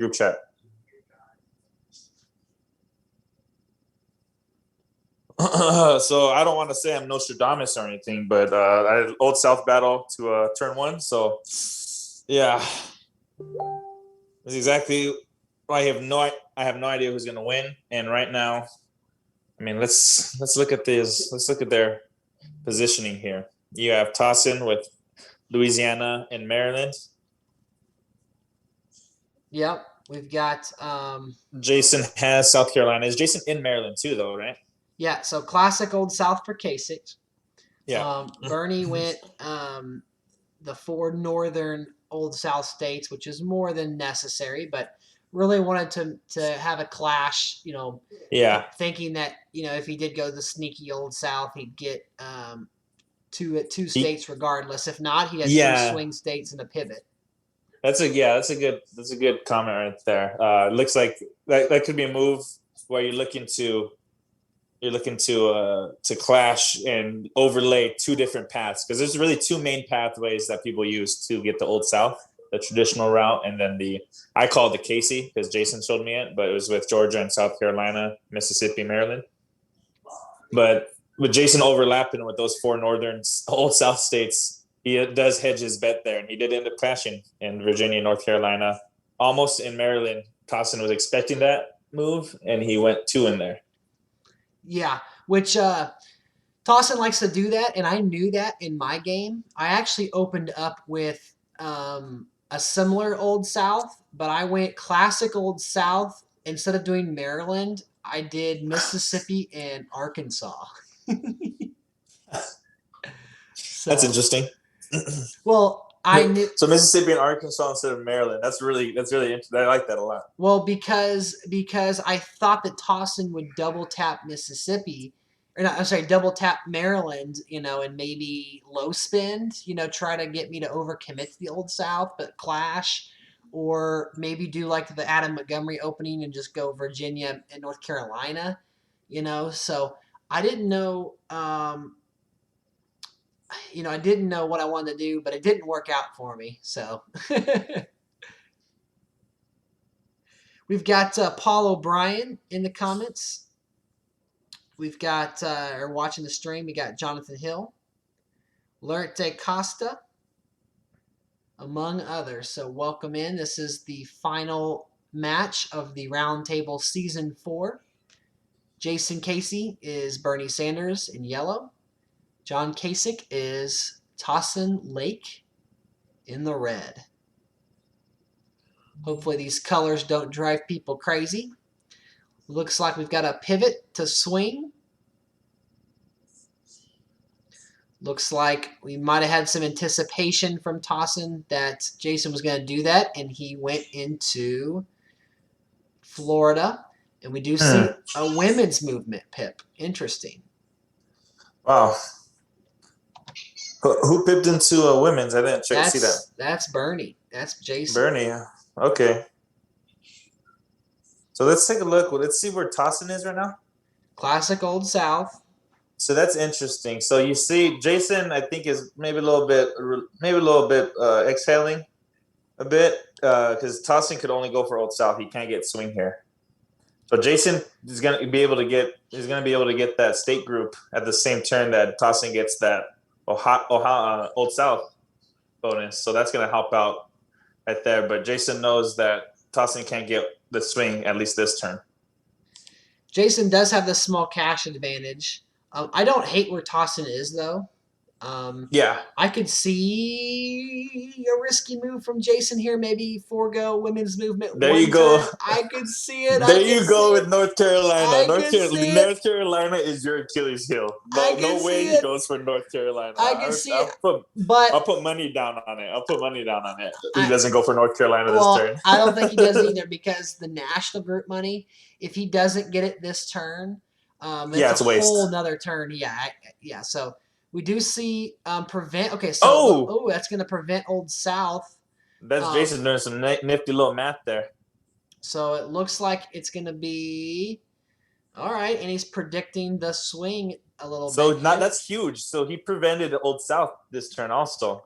group chat. So I don't want to say I'm Nostradamus or anything, but I had Old South battle to turn one. So yeah, that's exactly. I have no idea who's gonna win. And right now, I mean, let's look at this. Let's look at their positioning here. You have Tahsin with Louisiana and Maryland. Yep, we've got Jason has South Carolina. Is Jason in Maryland too, though, right? Yeah, so classic Old South for Kasich. Yeah. Bernie went the 4 northern Old South states, which is more than necessary, but really wanted to have a clash, Yeah. thinking that, if he did go the sneaky Old South, he'd get two states regardless. If not, he had 2 swing states and a pivot. That's a good comment right there. It looks like that could be a move where you're looking to clash and overlay 2 different paths, because there's really 2 main pathways that people use to get the Old South, the traditional route, and then I call it the Casey because Jason showed me it, but it was with Georgia and South Carolina, Mississippi, Maryland. But with Jason overlapping with those 4 northern Old South states, he does hedge his bet there, and he did end up clashing in Virginia, North Carolina, almost in Maryland. Tahsin was expecting that move, and he went 2 in there. Yeah, which Tahsin likes to do that, and I knew that in my game. I actually opened up with a similar Old South, but I went classic Old South. Instead of doing Maryland, I did Mississippi and Arkansas. That's interesting. Well, I knew. So Mississippi and Arkansas instead of Maryland. That's really interesting. I like that a lot. Well, because I thought that Tahsin would double tap Mississippi, or not, I'm sorry, double tap Maryland, and maybe low spend, try to get me to overcommit to the Old South, but clash, or maybe do like the Adam Montgomery opening and just go Virginia and North Carolina, So I didn't know. I didn't know what I wanted to do, but it didn't work out for me. So we've got Paul O'Brien in the comments. We've got, or watching the stream, we got Jonathan Hill, Lerte Costa, among others. So welcome in. This is the final match of the Roundtable Season 4. Jason Casey is Bernie Sanders in yellow. John Kasich is Tahsin Lake in the red. Hopefully these colors don't drive people crazy. Looks like we've got a pivot to swing. Looks like we might have had some anticipation from Tahsin that Jason was going to do that, and he went into Florida. And we do see a women's movement, Pip. Interesting. Wow. Who pipped into a women's? I didn't see that. That's Bernie. That's Jason. Bernie. Okay. So let's take a look. Let's see where Tahsin is right now. Classic Old South. So that's interesting. So you see, Jason, I think, is maybe a little bit exhaling a bit because Tahsin could only go for Old South. He can't get swing here. So Jason is going to be able to get that state group at the same turn that Tahsin gets that Old South bonus. So that's going to help out right there. But Jason knows that Tahsin can't get the swing at least this turn. Jason does have the small cash advantage. I don't hate where Tahsin is, though. Yeah. I could see a risky move from Jason here, maybe forego women's movement. There you go. I could see it. There you go with North Carolina. North Carolina is your Achilles heel. No way he goes for North Carolina. I can see it. I'll put money down on it. He doesn't go for North Carolina this turn. I don't think he does either because the national group money, if he doesn't get it this turn, it's a waste. Whole nother turn. Yeah. So we do see prevent. Okay, so that's going to prevent Old South. That's Jason doing some nifty little math there. So it looks like it's going to be all right, and he's predicting the swing a little bit. So that's huge. So he prevented Old South this turn also.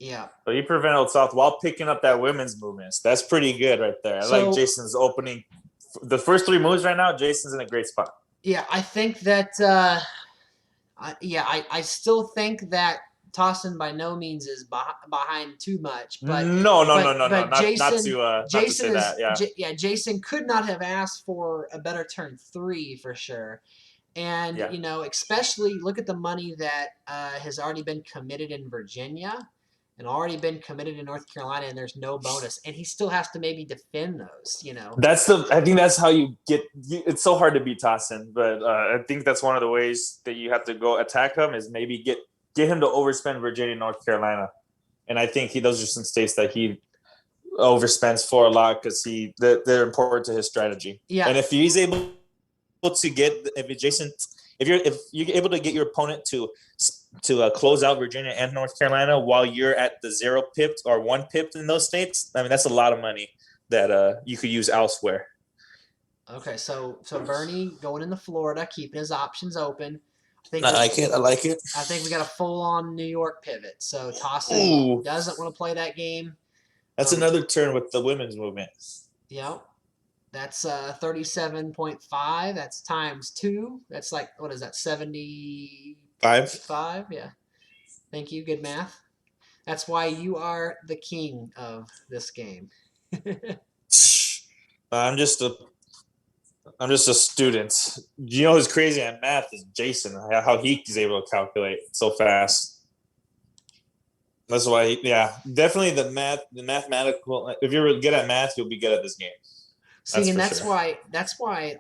Yeah. So he prevented Old South while picking up that women's movements. That's pretty good right there. I like So Jason's opening. The first three moves right now, Jason's in a great spot. yeah, I think that I still think that Tossin by no means is behind too much, No, no, no, no, no. but Not to say that. Yeah. Jason could not have asked for a better turn 3 for sure. And Yeah. especially look at the money that has already been committed in Virginia and already been committed in North Carolina, and there's no bonus, and he still has to maybe defend those. I think that's how you get. It's so hard to beat Tahsin, but I think that's one of the ways that you have to go attack him is maybe get him to overspend Virginia, North Carolina, and I think those are some states that he overspends for a lot because they're important to his strategy. Yeah, And if he's able to get if you're able to get your opponent to close out Virginia and North Carolina while you're at the 0 pipped or 1 pipped in those states, I mean that's a lot of money that you could use elsewhere. okay, so Bernie going into Florida, keeping his options open. I think I like it. I like it. I think we got a full on New York pivot. So Tahsin Ooh, doesn't want to play that game. that's another turn with the women's movement. Yep. That's 37.5. That's times 2. That's like, what is that, 75? 5. Yeah. Thank you. Good math. That's why you are the king of this game. I'm just a student. You know who's crazy at math is Jason. How he's able to calculate so fast. That's why, yeah, definitely the mathematical. If you're good at math, you'll be good at this game. See, and that's why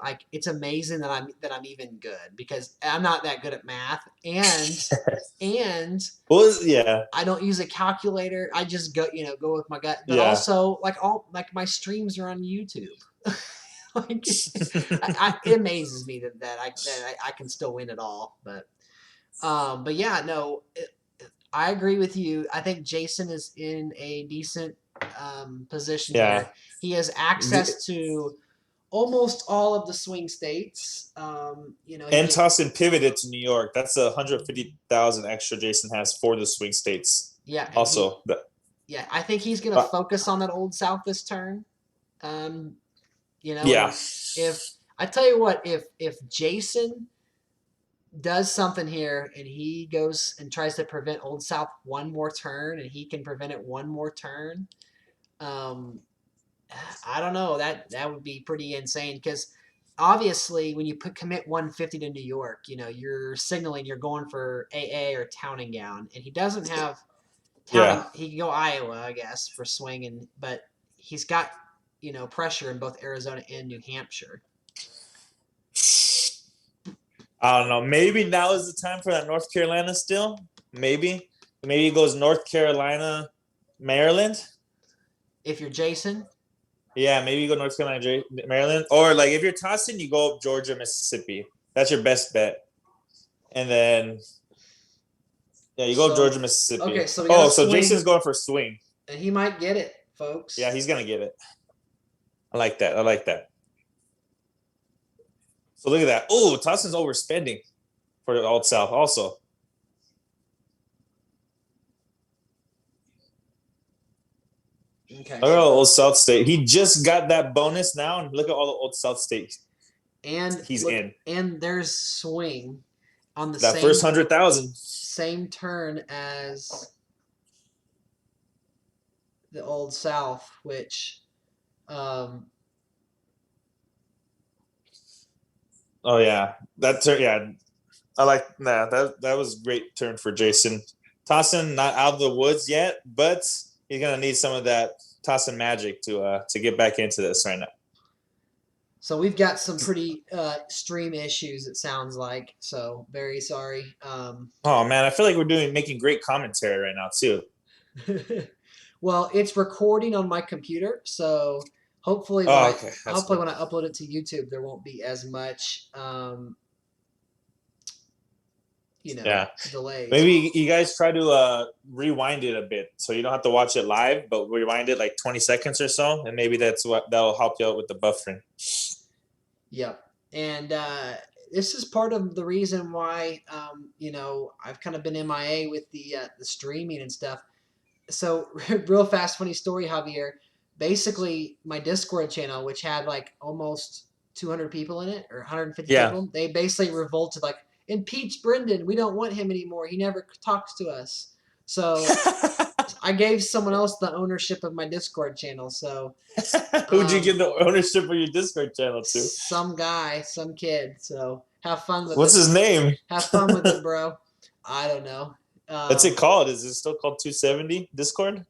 like it's amazing that I'm even good because I'm not that good at math and well, yeah, I don't use a calculator. I just go with my gut. But yeah. also like my streams are on YouTube. Like, it amazes me that I can still win it all. But yeah, no, I agree with you. I think Jason is in a decent position Yeah. here. He has access to almost all of the swing states. And Tahsin pivoted to New York. That's 150,000 extra Jason has for the swing states. Yeah. Also, I think he's going to focus on that Old South this turn. Yeah. If I tell you what, if Jason does something here and he goes and tries to prevent Old South one more turn and he can prevent it one more turn, I don't know. That would be pretty insane because obviously when you commit 150 to New York, you're signaling you're going for AA or town and gown, and he doesn't have town. Yeah. He can go Iowa, I guess, for swinging, but he's got pressure in both Arizona and New Hampshire. I don't know. Maybe now is the time for that North Carolina still. Maybe it goes North Carolina, Maryland. If you're Jason. Yeah, maybe you go North Carolina, Maryland, or like if you're Tahsin, you go up Georgia, Mississippi. That's your best bet. And then, yeah, you go Georgia, Mississippi. Okay, so Jason's going for swing, and he might get it, folks. Yeah, he's gonna get it. I like that. So look at that. Oh, Tahsin's overspending for the Old South also. Okay. Look at all the Old South State. He just got that bonus now, and look at all the Old South States. And he's in. And there's swing on that first 100,000. Same turn as the Old South, which. Oh yeah, that turn. Yeah, I like that. That was a great turn for Jason. Tahsin not out of the woods yet, but he's gonna need some of that Tahsin magic to get back into this right now. So we've got some pretty stream issues. It sounds like. So very sorry. Oh man, I feel like we're making great commentary right now too. Well, it's recording on my computer, so hopefully when I upload it to YouTube, there won't be as much delays. Maybe you guys try to rewind it a bit so you don't have to watch it live, but rewind it like 20 seconds or so, and maybe that'll help you out with the buffering. Yep. And this is part of the reason why I've kind of been MIA with the streaming and stuff. So real fast, funny story, Javier. Basically, my Discord channel, which had like almost 200 people in it or 150 Yeah. people, they basically revolted like, impeach Brendan. We don't want him anymore. He never talks to us. So I gave someone else the ownership of my Discord channel. So Who'd you give um, the ownership of your Discord channel to? some guy, some kid. So have fun with What's it. his name? Have fun with it, bro. I don't know. What's it called? Is it still called 270 Discord?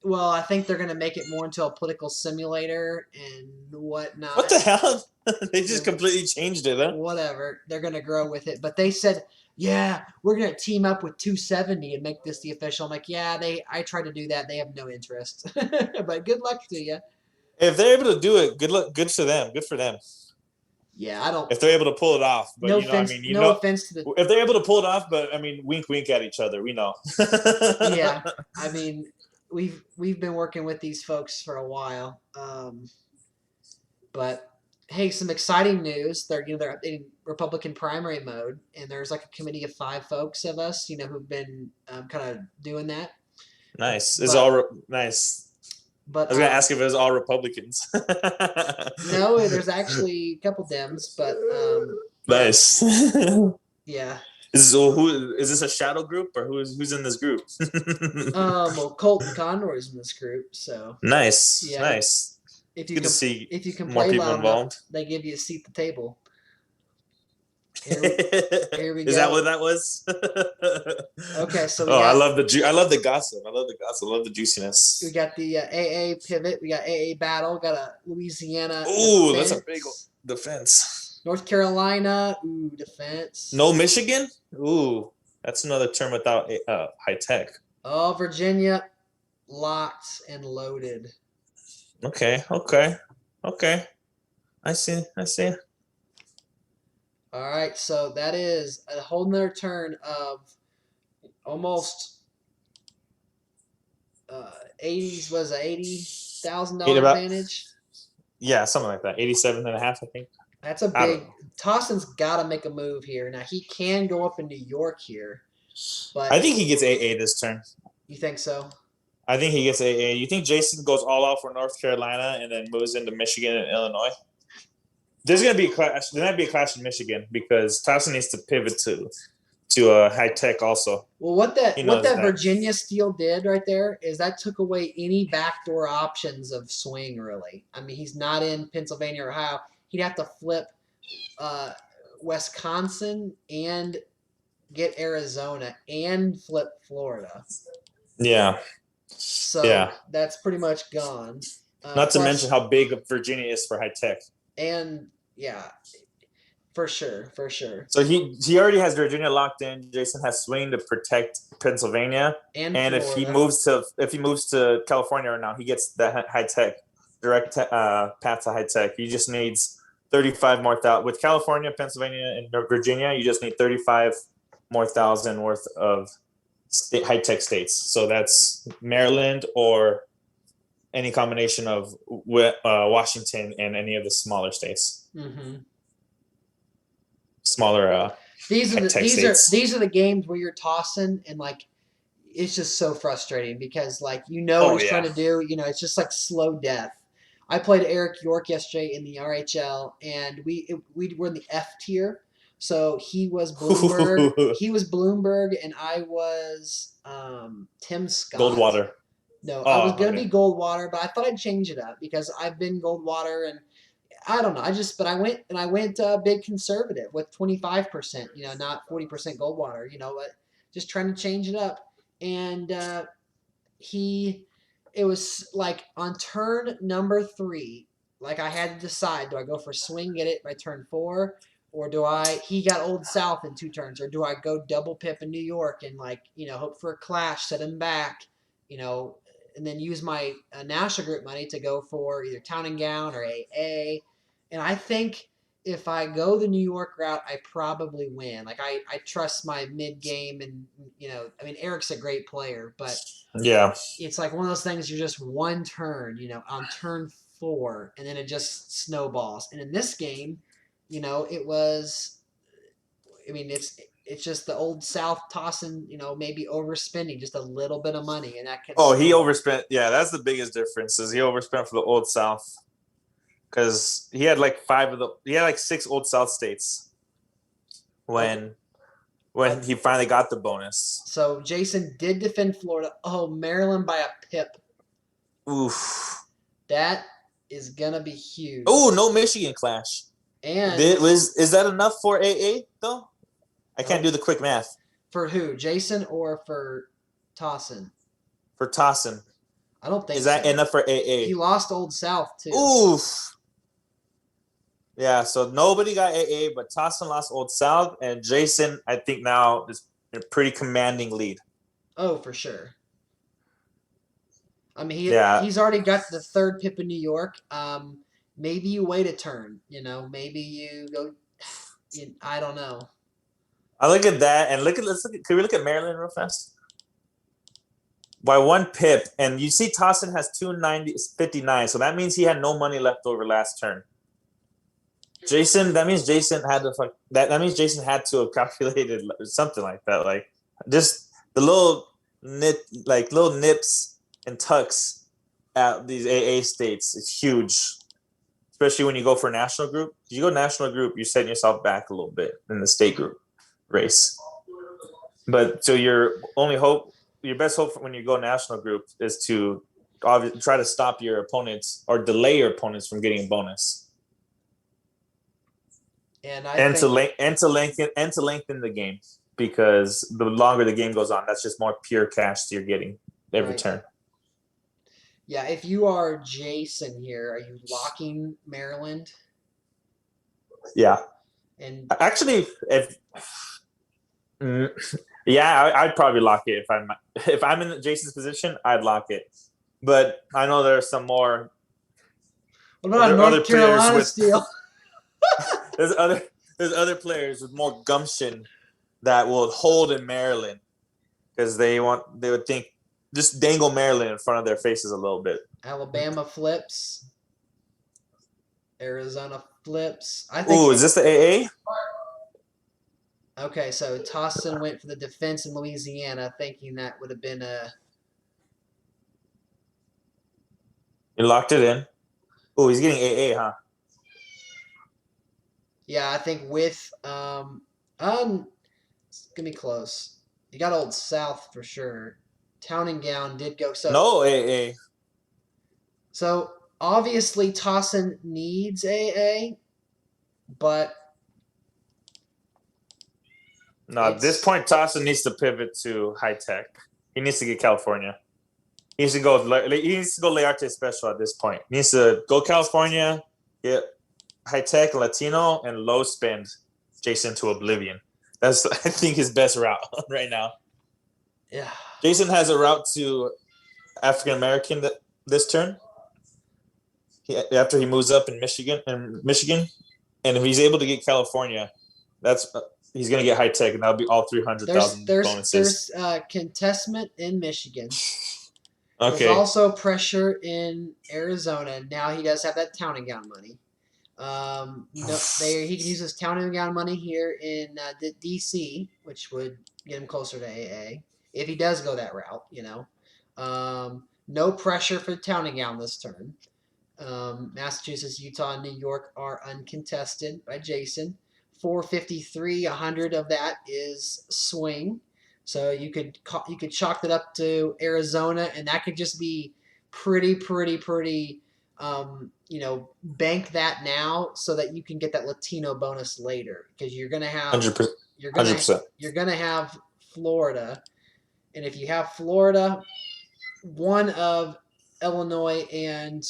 Well, I think they're going to make it more into a political simulator and What whatnot. the hell? They just And completely changed it, huh? whatever. They're going to grow with it. But they said, yeah, we're going to team up with 270 and make this the official. I'm like, yeah, I tried to do that. They have no interest. But good luck to you. If they're able to do it, good luck. Good for them. Good for them. Yeah, I don't. If they're able to pull it off, but No I offense. mean, No offense to the. if they're able to pull it off, but I mean, wink, wink at each other. We know. Yeah, I mean, we've been working with these folks for a while. But hey, some exciting news. They're in Republican primary mode, and there's like a committee of 5 folks of us, who've been kind of doing that. Nice. It's But all nice. but I was gonna ask if it was all Republicans. no, there's actually a couple Dems, but yeah, Nice. yeah. Who is this a shadow group or who's in this group? Well, Colton Conroy's in this group, so Nice, yeah. nice. If you Good to can see if you can more play people loud enough, involved. they give you a seat at the table. Here we Is that go. what that was? Okay, so Oh, I love the gossip. I love the gossip. I love the we juiciness. got the AA pivot. We got AA battle. Got a Louisiana Ooh, that's a big defense. defense. North Carolina, ooh, defense. No Michigan? Ooh, that's another term without high tech. Oh, Virginia, locked and loaded. Okay, okay, okay. I see. I see. All right, so that is a whole nother turn of almost 80s was a Eight $80,000 about advantage. yeah, something like that. 87 and a half, I think. That's a I don't big. know. Tahsin's got to make a move here. Now he can go up in New York here, I but think he gets AA this turn. you think so? I think he gets AA. You think Jason goes all out for North Carolina and then moves into Michigan and Illinois? There's gonna be a clash. There might be a clash in Michigan because Tahsin needs to pivot to high tech also. Well, what that He what knows that that. Virginia steal did right there is that took away any backdoor options of swing. Really, I mean, he's not in Pennsylvania or Ohio. He'd have to flip uh, Wisconsin and get Arizona and flip Florida. Yeah, So yeah. that's pretty much gone. Not to mention Plus, how big Virginia is for high tech. and yeah, for sure, for sure, So he already has Virginia locked in. Jason has swing to protect Pennsylvania, and and Florida. if he moves to California right now, he gets the high tech direct path to high tech. He just needs 35 more thousand with California, Pennsylvania, and Virginia. You just need 35 more thousand worth of high tech states. So that's Maryland or any combination of Washington and any of the smaller states, Mm-hmm. smaller These are the tech these are states. these are the games where you're tossing and like it's just so frustrating because like what Oh he's trying yeah. to do, it's just like slow death. I played Eric York yesterday in the RHL and we were in the F tier. So he was Bloomberg, and I was Tim Scott. Goldwater. No, I was Oh, gonna be okay. Goldwater, but I thought I'd change it up because I've been Goldwater and I don't know. But I went big conservative with 25%, not 40% Goldwater, but just trying to change it up. And it was like on turn number 3, like I had to decide: do I go for swing, get it by turn 4, or he got Old South in 2 turns, or do I go double pip in New York and hope for a clash, set him back, you know, and then use my national group money to go for either Town and Gown or AA. And I think if I go the New York route, I probably win. Like I trust my mid game, and I mean Eric's a great player, but Yeah. it's like one of those things. You're just one turn, on turn 4, and then it just snowballs. And in this game, it was. I mean, it's just the old South tossing, maybe overspending just a little bit of money, and that can Oh, he snowball. overspent. Yeah, that's the biggest difference. Is he overspent for the Old South because he had like he had like 6 Old South states Okay. when he finally got the bonus. So Jason did defend Florida. Oh, Maryland by a pip. Oof. That is gonna be huge. Oh, no Michigan clash. And Is that enough for AA though? I can't oh, do the quick math. for who? Jason or for Tossin? For Tahsin, I don't is think that so. enough for He AA? lost Old South too. Oof. Yeah, so nobody got AA, but Tahsin lost Old South, and Jason, I think now is in a pretty commanding lead. Oh, for sure. I mean, Yeah, he's already got the third pip in New York. Maybe you wait a turn. Maybe you go. I don't know. I look at that and Can we look at Maryland real fast? By 1 pip, and you see Tahsin has 290.59, so that means he had no money left over last turn. That means Jason had to that means Jason had to have calculated something like that, like just the little nips and tucks at these AA states. It's huge, especially when you go for national group. If you go national group, you're setting yourself back a little bit in the state group race. But so your best hope when you go national group is to try to stop your opponents or delay your opponents from getting a bonus. And I think To lengthen the game, because the longer the game goes on, that's just more pure cash you're getting every right. turn. Yeah, if you are Jason here, are you locking Maryland? Yeah, And actually, if yeah, I'd probably lock it if I'm in Jason's position, I'd lock it. But I know there are some more. what about There are other North players Carolina with steal? there's other players with more gumption that will hold in Maryland because they would think just dangle Maryland in front of their faces a little bit. Alabama flips. Arizona flips. I think. Ooh, is this the AA? Okay, so Tossin went for the defense in Louisiana, thinking that would have been a. You locked it in. Ooh, he's getting AA, huh? Yeah, I think with it's gonna be close. You got Old South for sure. Town and Gown did go No AA. so obviously Tossin needs AA, but No, at this it's point, Tahsin needs to pivot to high tech. He needs to get California. He needs to go. He needs to go Learte special at this point. He needs to go California, get high tech, Latino, and low spend Jason to oblivion. That's I think his best route right now. yeah. Jason has a route to African American this turn. After he moves up in Michigan, and if he's able to get California, that's he's going to get high tech, and that'll be all 300,000 bonuses. There's contestment in Michigan. There's Okay. also pressure in Arizona. Now he does have that town and gown money. No, he can use his town and gown money here in DC, which would get him closer to AA if he does go that route. No pressure for town and gown this turn. Massachusetts, Utah, and New York are uncontested by Jason. 453, 100 of that is swing. So you could chalk that up to Arizona, and that could just be pretty. Bank that now so that you can get that Latino bonus later because you're gonna have 100%. you're gonna 100%. you're gonna have Florida, and if you have Florida, one of Illinois and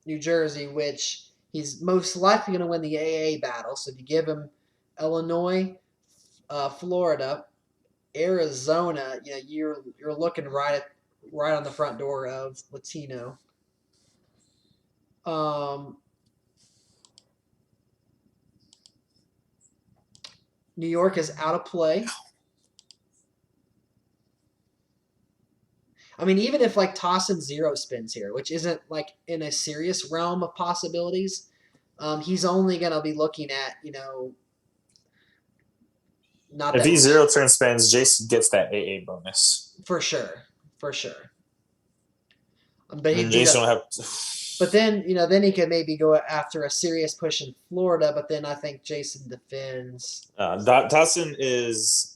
New Jersey, which he's most likely going to win the AA battle. So if you give him Illinois, Florida, Arizona, you're looking right on the front door of Latino. New York is out of play. I mean, even if like Tossin zero spins here, which isn't like in a serious realm of possibilities, he's only going to be looking at Not If that he we zero turn spends, Jason gets that AA bonus. for sure, for sure. But And he'd need Jason a. will have. But then then he could maybe go after a serious push in Florida. But then I think Jason defends. Dotson is